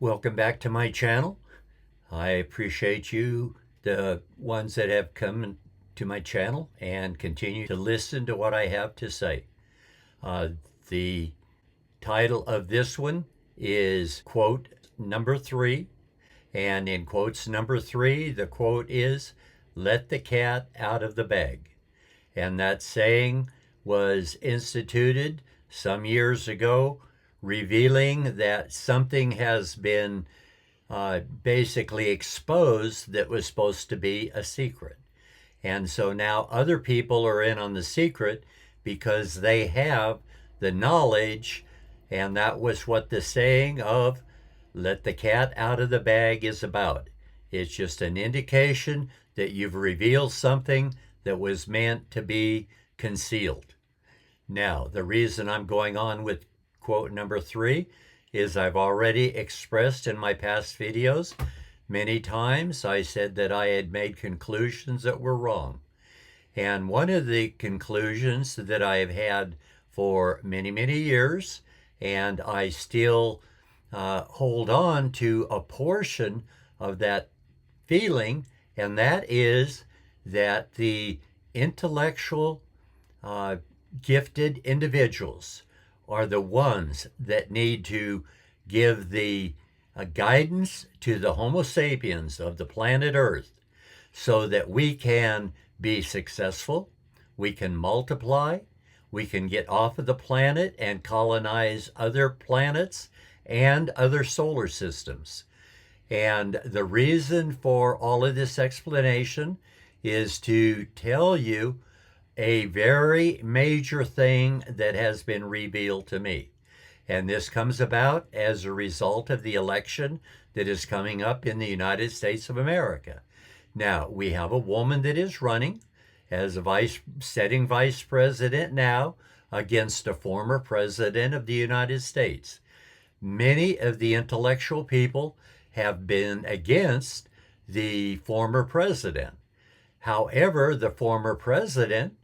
Welcome back to my channel. I appreciate you, the ones that have come to my channel and continue to listen to what I have to say. The title of this one is quote number 3. And in quotes number 3, the quote is, "Let the cat out of the bag." And that saying was instituted some years ago, revealing that something has been basically exposed that was supposed to be a secret. And so now other people are in on the secret because they have the knowledge, and that was what the saying of "let the cat out of the bag" is about. It's just an indication that you've revealed something that was meant to be concealed. Now, the reason I'm going on with quote number 3 is I've already expressed in my past videos many times. I said that I had made conclusions that were wrong. And one of the conclusions that I have had for many, many years, and I still hold on to a portion of that feeling, and that is that the intellectual, gifted individuals are the ones that need to give the guidance to the Homo sapiens of the planet Earth so that we can be successful, we can multiply, we can get off of the planet and colonize other planets and other solar systems. And the reason for all of this explanation is to tell you a very major thing that has been revealed to me. And this comes about as a result of the election that is coming up in the United States of America. Now, we have a woman that is running as a sitting vice president now against a former president of the United States. Many of the intellectual people have been against the former president. However, the former president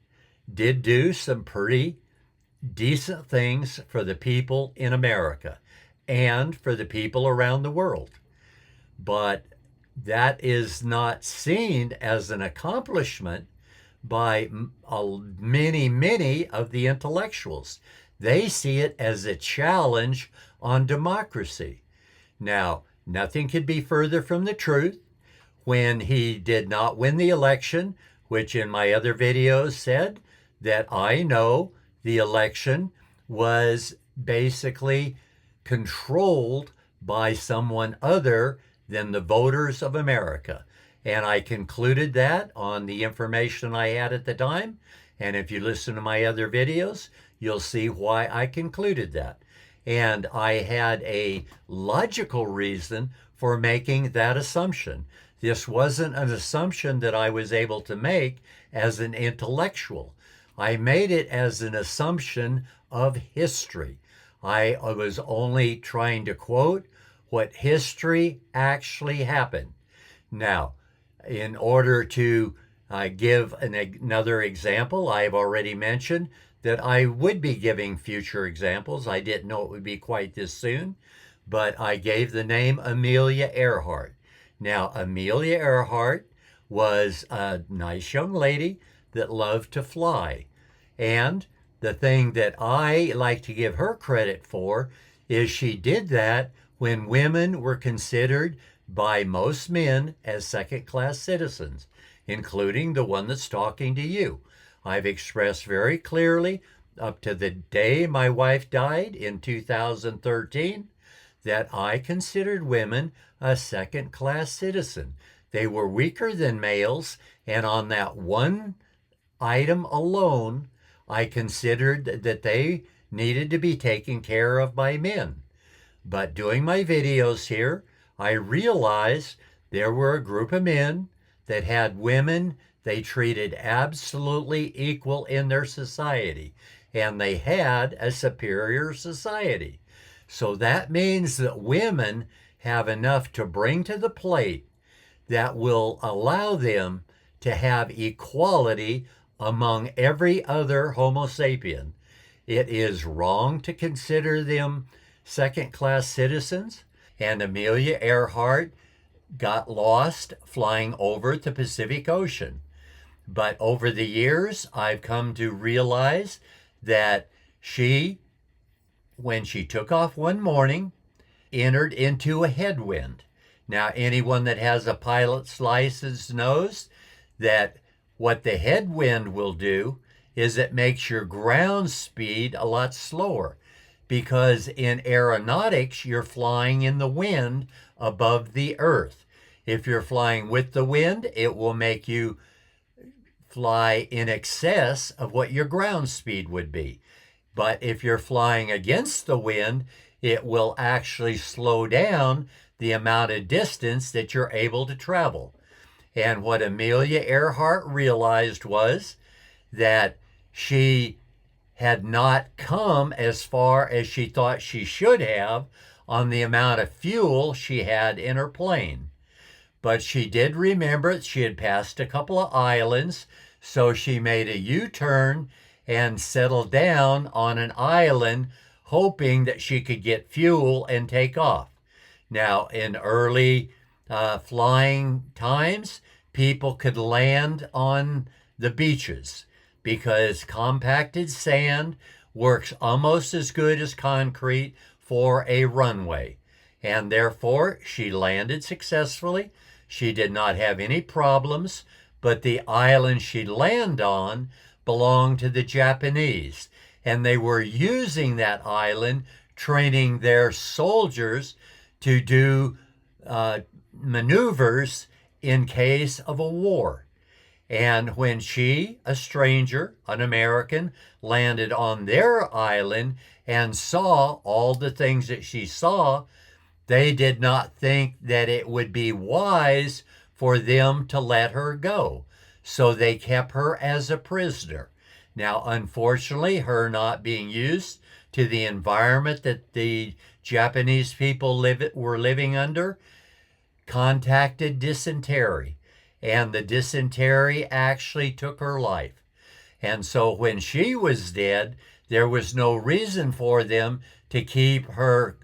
did do some pretty decent things for the people in America and for the people around the world. But that is not seen as an accomplishment by many of the intellectuals. They see it as a challenge on democracy. Now, nothing could be further from the truth. When he did not win the election, which in my other videos said that I know the election was basically controlled by someone other than the voters of America. And I concluded that on the information I had at the time. And if you listen to my other videos, you'll see why I concluded that. And I had a logical reason for making that assumption. This wasn't an assumption that I was able to make as an intellectual. I made it as an assumption of history. I was only trying to quote what history actually happened. Now, in order to give another example, I have already mentioned that I would be giving future examples. I didn't know it would be quite this soon, but I gave the name Amelia Earhart. Now, Amelia Earhart was a nice young lady that loved to fly. And the thing that I like to give her credit for is she did that when women were considered by most men as second-class citizens, including the one that's talking to you. I've expressed very clearly up to the day my wife died in 2013 that I considered women a second-class citizen. They were weaker than males, and on that one item alone, I considered that they needed to be taken care of by men. But doing my videos here, I realized there were a group of men that had women they treated absolutely equal in their society, and they had a superior society. So that means that women have enough to bring to the plate that will allow them to have equality among every other Homo sapien. It is wrong to consider them second-class citizens. and Amelia Earhart got lost flying over the Pacific Ocean. But over the years, I've come to realize that she, when she took off one morning, entered into a headwind. Now, anyone that has a pilot's license knows that what the headwind will do is it makes your ground speed a lot slower, because in aeronautics, you're flying in the wind above the earth. If you're flying with the wind, it will make you fly in excess of what your ground speed would be. But if you're flying against the wind, it will actually slow down the amount of distance that you're able to travel. And what Amelia Earhart realized was that she had not come as far as she thought she should have on the amount of fuel she had in her plane. But she did remember she had passed a couple of islands, so she made a U-turn and settled down on an island, hoping that she could get fuel and take off. Now, in early flying times, people could land on the beaches because compacted sand works almost as good as concrete for a runway. And therefore, she landed successfully. She did not have any problems, but the island she landed on belonged to the Japanese. And they were using that island, training their soldiers to do maneuvers in case of a war. And when she, a stranger, an American, landed on their island and saw all the things that she saw, they did not think that it would be wise for them to let her go. So they kept her as a prisoner. Now, unfortunately, her not being used to the environment that the Japanese people were living under, contacted dysentery. And the dysentery actually took her life. And so when she was dead, there was no reason for them to keep her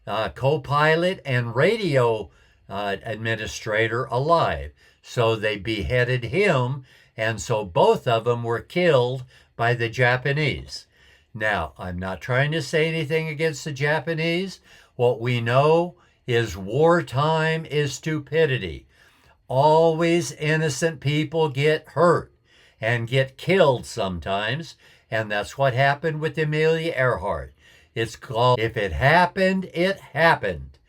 co-pilot and radio administrator alive. So they beheaded him, and so both of them were killed by the Japanese. Now, I'm not trying to say anything against the Japanese. What we know is wartime is stupidity. Always innocent people get hurt and get killed sometimes, and that's what happened with Amelia Earhart. It's called, if it happened, it happened.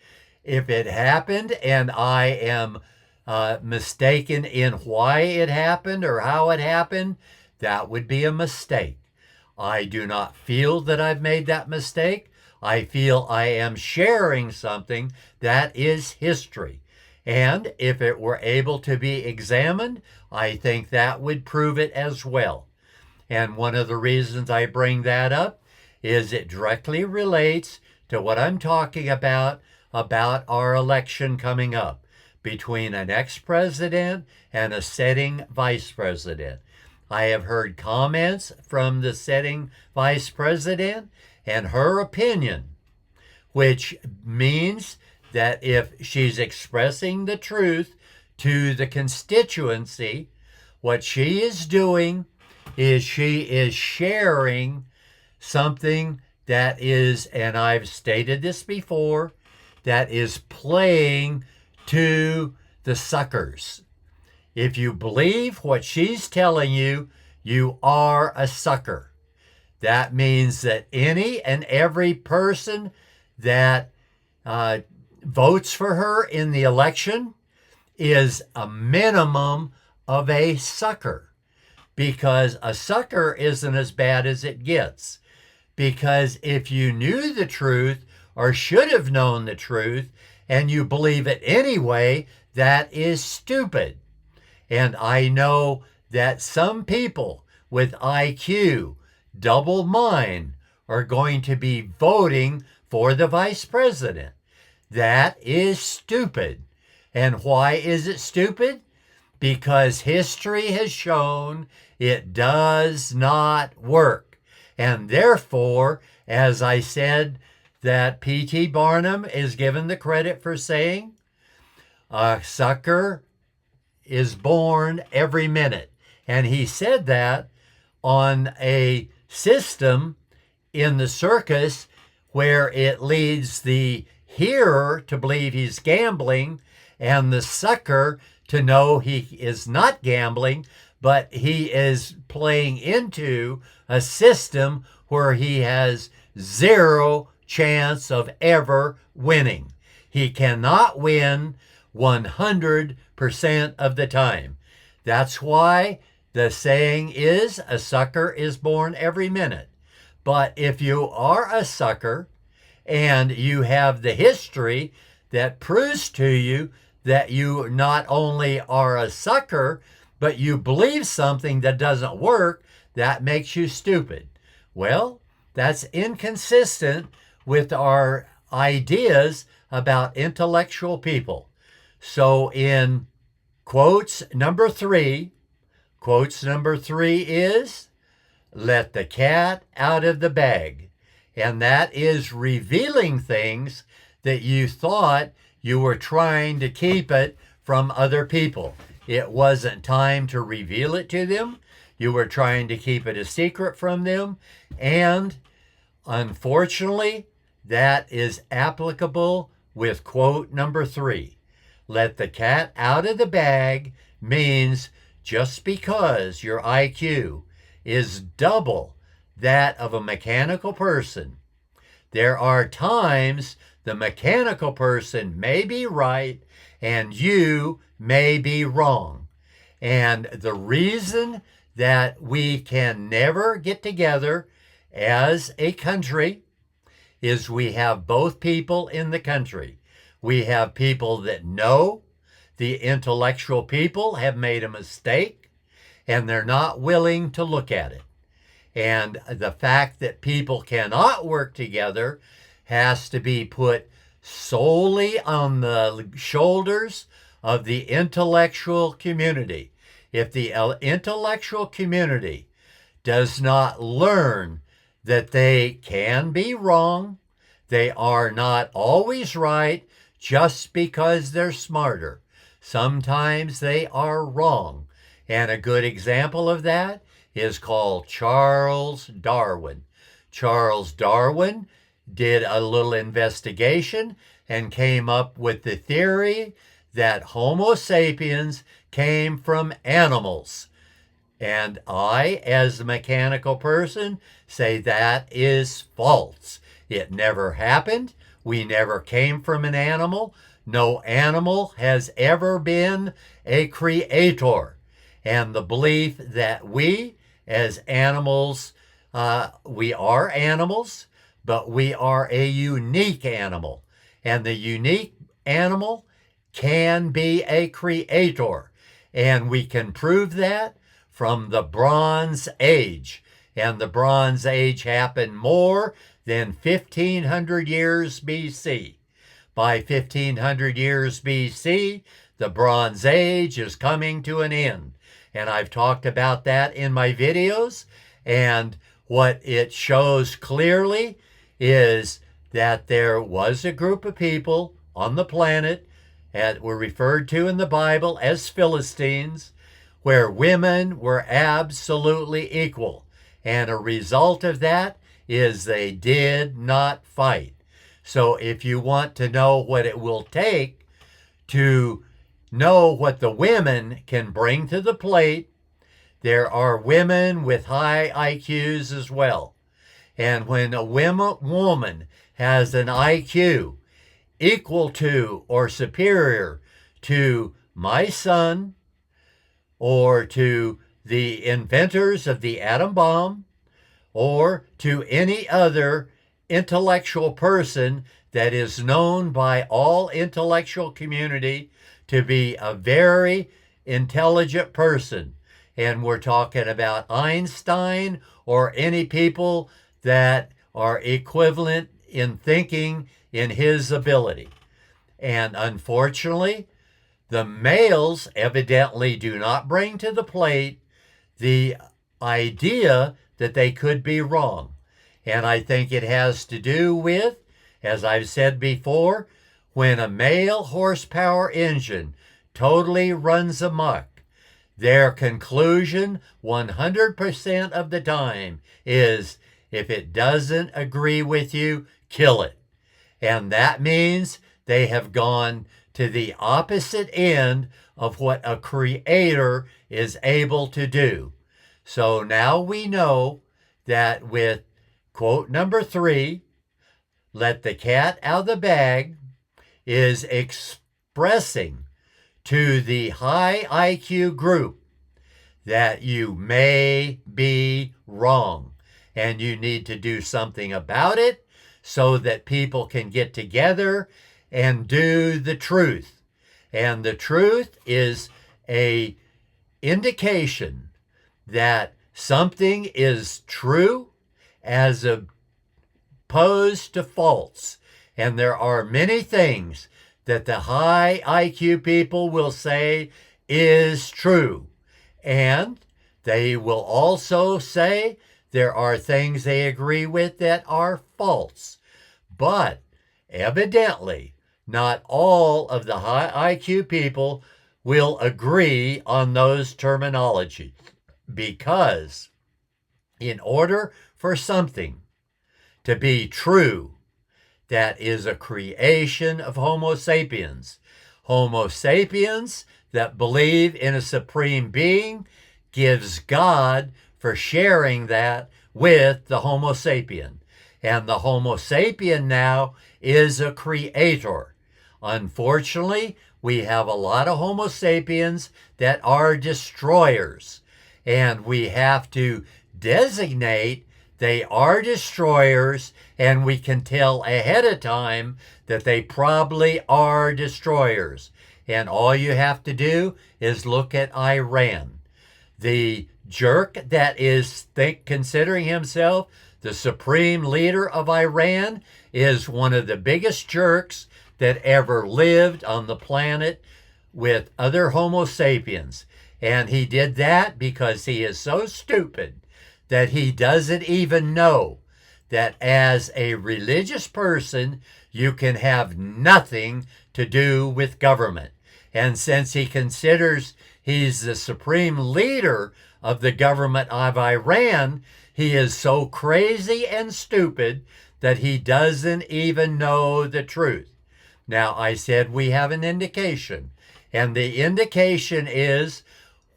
If it happened and I am mistaken in why it happened or how it happened, that would be a mistake. I do not feel that I've made that mistake. I feel I am sharing something that is history. And if it were able to be examined, I think that would prove it as well. And one of the reasons I bring that up is it directly relates to what I'm talking about our election coming up between an ex-president and a sitting vice president. I have heard comments from the sitting vice president and her opinion, which means that if she's expressing the truth to the constituency, what she is doing is she is sharing something that is, and I've stated this before, that is playing to the suckers. If you believe what she's telling you, you are a sucker. That means that any and every person that votes for her in the election is a minimum of a sucker, because a sucker isn't as bad as it gets. Because if you knew the truth or should have known the truth and you believe it anyway, that is stupid. And I know that some people with IQ, double mine, are going to be voting for the vice president. That is stupid. And why is it stupid? Because history has shown it does not work. And therefore, as I said that P.T. Barnum is given the credit for saying, a sucker is born every minute. And he said that on a system in the circus where it leads the hearer to believe he's gambling and the sucker to know he is not gambling, but he is playing into a system where he has zero chance of ever winning. He cannot win 100% of the time. That's why the saying is, a sucker is born every minute. But if you are a sucker and you have the history that proves to you that you not only are a sucker, but you believe something that doesn't work, that makes you stupid. Well, that's inconsistent with our ideas about intellectual people. So in quotes number three is, let the cat out of the bag. And that is revealing things that you thought you were trying to keep it from other people. It wasn't time to reveal it to them. You were trying to keep it a secret from them. And unfortunately, that is applicable with quote number three. Let the cat out of the bag means just because your IQ is double that of a mechanical person, there are times the mechanical person may be right and you may be wrong. And the reason that we can never get together as a country is we have both people in the country. We have people that know the intellectual people have made a mistake and they're not willing to look at it. And the fact that people cannot work together has to be put solely on the shoulders of the intellectual community. If the intellectual community does not learn that they can be wrong, they are not always right just because they're smarter. Sometimes they are wrong. And a good example of that is called Charles Darwin. Charles Darwin did a little investigation and came up with the theory that Homo sapiens came from animals. And I, as a mechanical person, say that is false. It never happened. We never came from an animal. No animal has ever been a creator. And the belief that we, as animals, we are animals, but we are a unique animal. And the unique animal can be a creator. And we can prove that from the Bronze Age. And the Bronze Age happened more than 1500 years BC. By 1500 years BC, the Bronze Age is coming to an end. And I've talked about that in my videos. And what it shows clearly is that there was a group of people on the planet that were referred to in the Bible as Philistines, where women were absolutely equal. And a result of that is they did not fight. So if you want to know what it will take to know what the women can bring to the plate, there are women with high IQs as well. And when a woman has an IQ equal to or superior to my son or to the inventors of the atom bomb or to any other intellectual person that is known by all intellectual community to be a very intelligent person. And we're talking about Einstein or any people that are equivalent in thinking in his ability. And unfortunately, the males evidently do not bring to the plate the idea that they could be wrong. And I think it has to do with As I've said before, when a male horsepower engine totally runs amok, their conclusion 100% of the time is, if it doesn't agree with you, kill it. And that means they have gone to the opposite end of what a creator is able to do. So now we know that with quote number 3, let the cat out of the bag, is expressing to the high IQ group that you may be wrong and you need to do something about it so that people can get together and do the truth. And the truth is a indication that something is true as opposed to false. And there are many things that the high IQ people will say is true. And they will also say there are things they agree with that are false. But evidently, not all of the high IQ people will agree on those terminologies, because in order for something to be true, that is a creation of Homo sapiens. Homo sapiens that believe in a supreme being gives God for sharing that with the Homo sapien. And the Homo sapien now is a creator. Unfortunately, we have a lot of Homo sapiens that are destroyers. And we have to designate they are destroyers, and we can tell ahead of time that they probably are destroyers. And all you have to do is look at Iran. The jerk that is considering himself the supreme leader of Iran is one of the biggest jerks that ever lived on the planet with other Homo sapiens. And he did that because he is so stupid that he doesn't even know that as a religious person, you can have nothing to do with government. And since he considers he's the supreme leader of the government of Iran, he is so crazy and stupid that he doesn't even know the truth. Now, I said we have an indication, and the indication is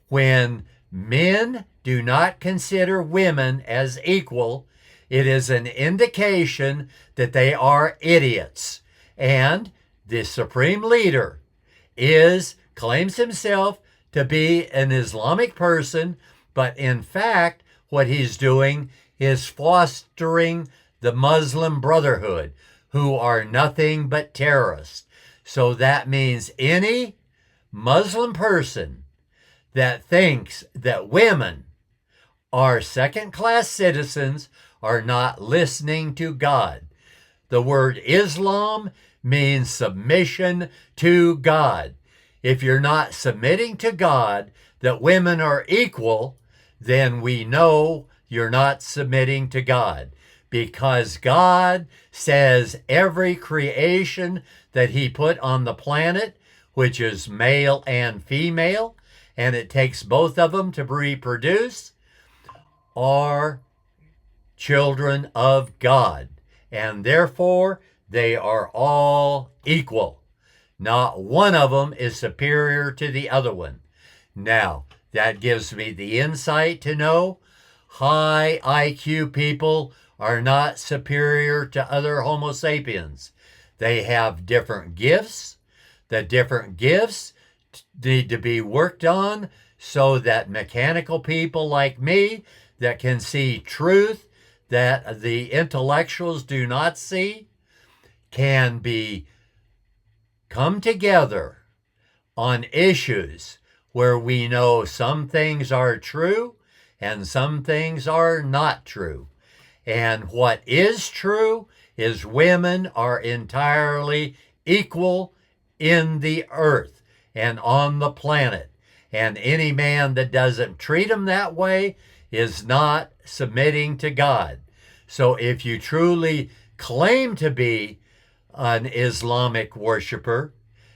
when men do not consider women as equal, it is an indication that they are idiots. And the supreme leader claims himself to be an Islamic person, but in fact, what he's doing is fostering the Muslim Brotherhood, who are nothing but terrorists. So that means any Muslim person that thinks that women are second-class citizens are not listening to God. The word Islam means submission to God. If you're not submitting to God that women are equal, then we know you're not submitting to God, because God says every creation that he put on the planet, which is male and female, and it takes both of them to reproduce, are children of God, and therefore they are all equal. Not one of them is superior to the other one. Now, that gives me the insight to know high IQ people are not superior to other Homo sapiens. They have different gifts. The different gifts need to be worked on so that mechanical people like me that can see truth that the intellectuals do not see can come together on issues where we know some things are true and some things are not true. And what is true is women are entirely equal in the earth and on the planet. And any man that doesn't treat them that way is not submitting to God. So if you truly claim to be an Islamic worshiper.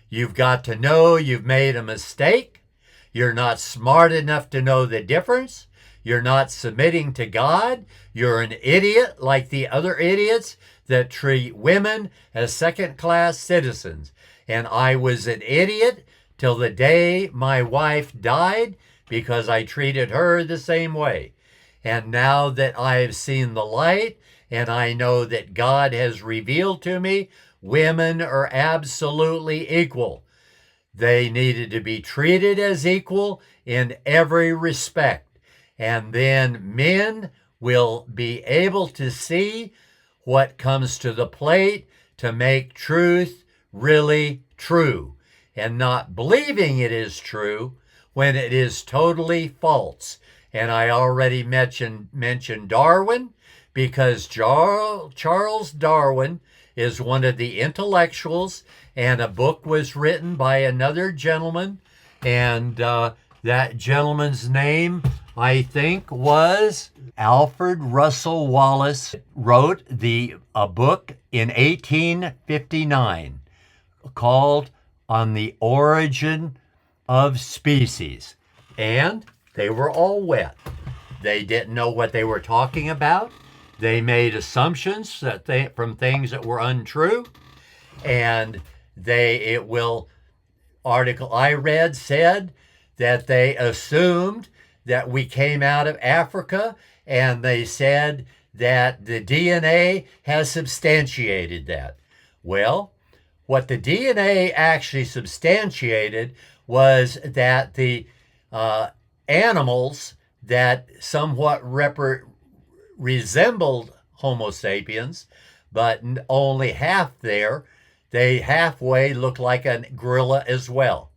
You've got to know you've made a mistake. You're not smart enough to know the difference. You're not submitting to God. You're an idiot like the other idiots that treat women as second-class citizens. And I was an idiot till the day my wife died because I treated her the same way. And now that I have seen the light and I know that God has revealed to me, women are absolutely equal. They needed to be treated as equal in every respect. And then men will be able to see what comes to the plate to make truth really true and not believing it is true when it is totally false. And I already mentioned Darwin, because Charles Darwin is one of the intellectuals, and a book was written by another gentleman, and that gentleman's name, I think, was Alfred Russel Wallace. Wrote a book in 1859 called On the Origin of Species, and they were all wet. They didn't know what they were talking about. They made assumptions from things that were untrue, and article I read said that they assumed that we came out of Africa, and they said that the DNA has substantiated that. Well, what the DNA actually substantiated was that the animals that somewhat resembled Homo sapiens, but only half there, they halfway look like a gorilla as well.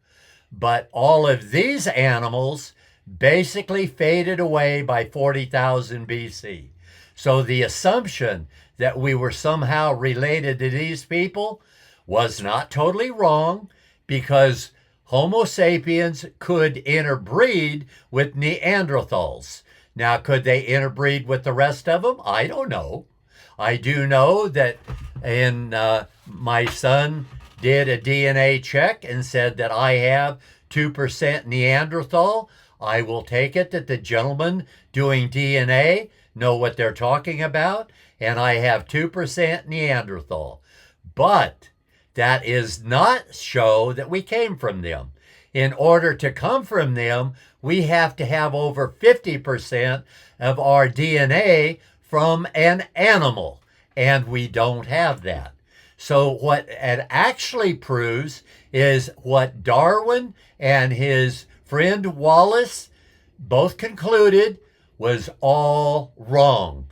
But all of these animals basically faded away by 40,000 BC. So the assumption that we were somehow related to these people was not totally wrong, because Homo sapiens could interbreed with Neanderthals. Now, could they interbreed with the rest of them? I don't know. I do know that my son did a DNA check and said that I have 2% Neanderthal. I will take it that the gentlemen doing DNA know what they're talking about, and I have 2% Neanderthal. But that is not show that we came from them. In order to come from them, we have to have over 50% of our DNA from an animal, and we don't have that. So what it actually proves is what Darwin and his friend Wallace both concluded was all wrong.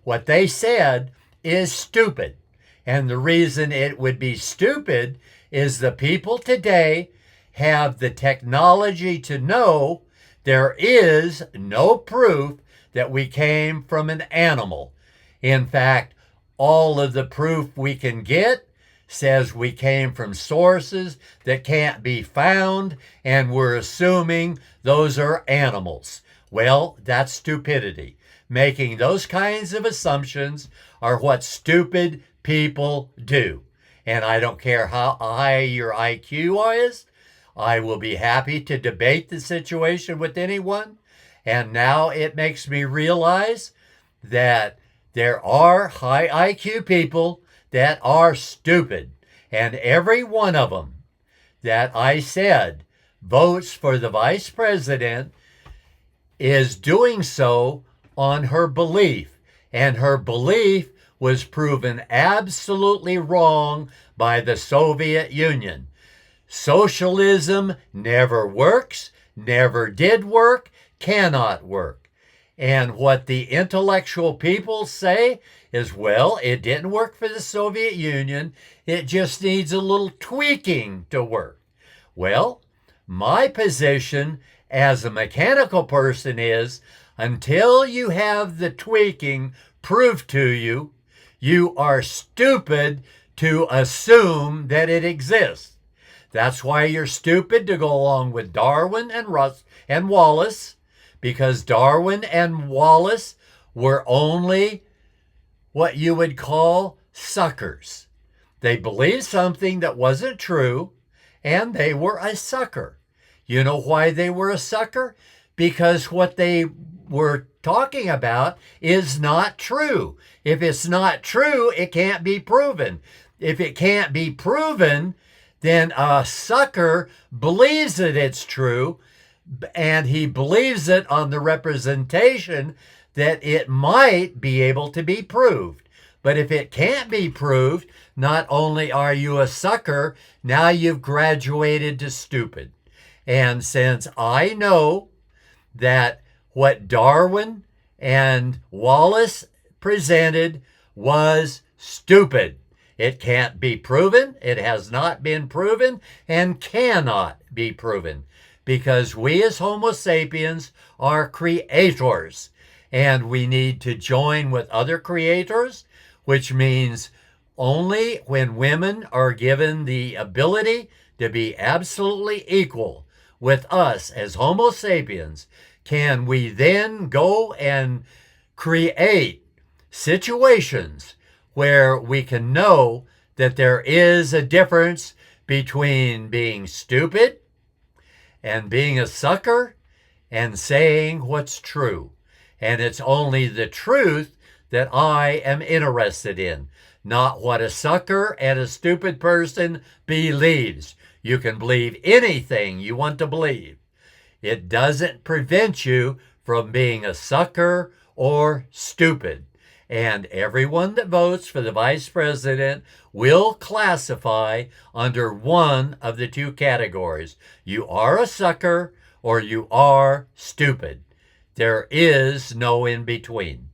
What they said is stupid. And the reason it would be stupid is the people today have the technology to know there is no proof that we came from an animal. In fact, all of the proof we can get says we came from sources that can't be found, and we're assuming those are animals. Well, that's stupidity. Making those kinds of assumptions are what stupid people do. And I don't care how high your IQ is, I will be happy to debate the situation with anyone. And now it makes me realize that there are high IQ people that are stupid. And every one of them that I said votes for the vice president is doing so on her belief. And her belief was proven absolutely wrong by the Soviet Union. Socialism never works, never did work, cannot work. And what the intellectual people say is, well, it didn't work for the Soviet Union, it just needs a little tweaking to work. Well, my position as a mechanical person is, until you have the tweaking proved to you, you are stupid to assume that it exists. That's why you're stupid to go along with Darwin and Wallace, because Darwin and Wallace were only what you would call suckers. They believed something that wasn't true, and they were a sucker. You know why they were a sucker? Because what they were talking about is not true. If it's not true, it can't be proven. If it can't be proven, then a sucker believes that it's true, and he believes it on the representation that it might be able to be proved. But if it can't be proved, not only are you a sucker, now you've graduated to stupid. And since I know that what Darwin and Wallace presented was stupid, it can't be proven, it has not been proven, and cannot be proven, because we as Homo sapiens are creators, and we need to join with other creators, which means only when women are given the ability to be absolutely equal with us as Homo sapiens can we then go and create situations where we can know that there is a difference between being stupid and being a sucker and saying what's true. And it's only the truth that I am interested in, not what a sucker and a stupid person believes. You can believe anything you want to believe. It doesn't prevent you from being a sucker or stupid. And everyone that votes for the vice president will classify under one of the two categories. You are a sucker or you are stupid. There is no in between.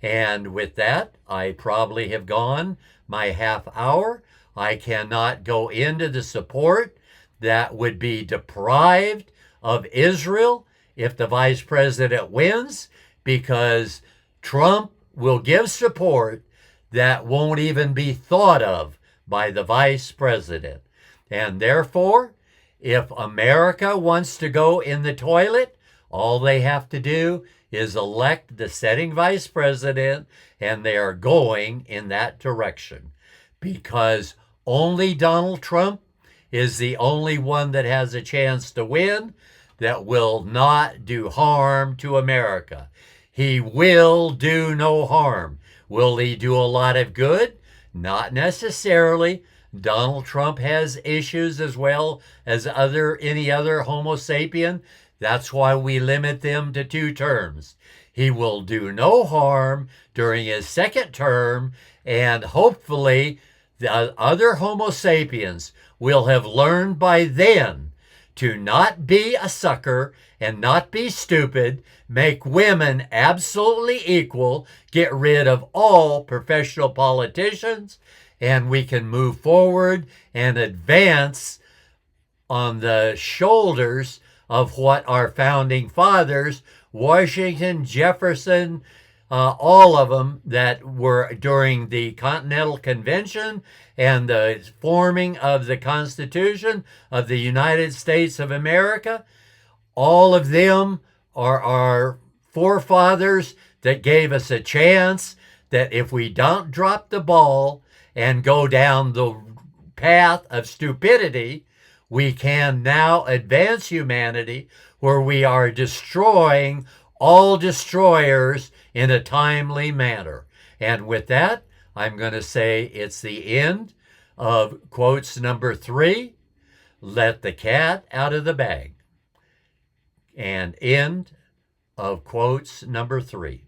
And with that, I probably have gone my half hour. I cannot go into the support that would be deprived of Israel if the vice president wins, because Trump will give support that won't even be thought of by the vice president. And therefore, if America wants to go in the toilet, all they have to do is elect the sitting vice president, and they are going in that direction, because only Donald Trump is the only one that has a chance to win that will not do harm to America. He will do no harm. Will he do a lot of good? Not necessarily. Donald Trump has issues as well as any other Homo sapien. That's why we limit them to 2 terms. He will do no harm during his second term, and hopefully the other Homo sapiens will have learned by then to not be a sucker and not be stupid, make women absolutely equal, get rid of all professional politicians, and we can move forward and advance on the shoulders of what our founding fathers, Washington, Jefferson, all of them that were during the Continental Convention and the forming of the Constitution of the United States of America, all of them are our forefathers that gave us a chance that if we don't drop the ball and go down the path of stupidity, we can now advance humanity where we are destroying all destroyers in a timely manner. And with that, I'm going to say it's the end of quotes number 3, let the cat out of the bag, and end of quotes number 3.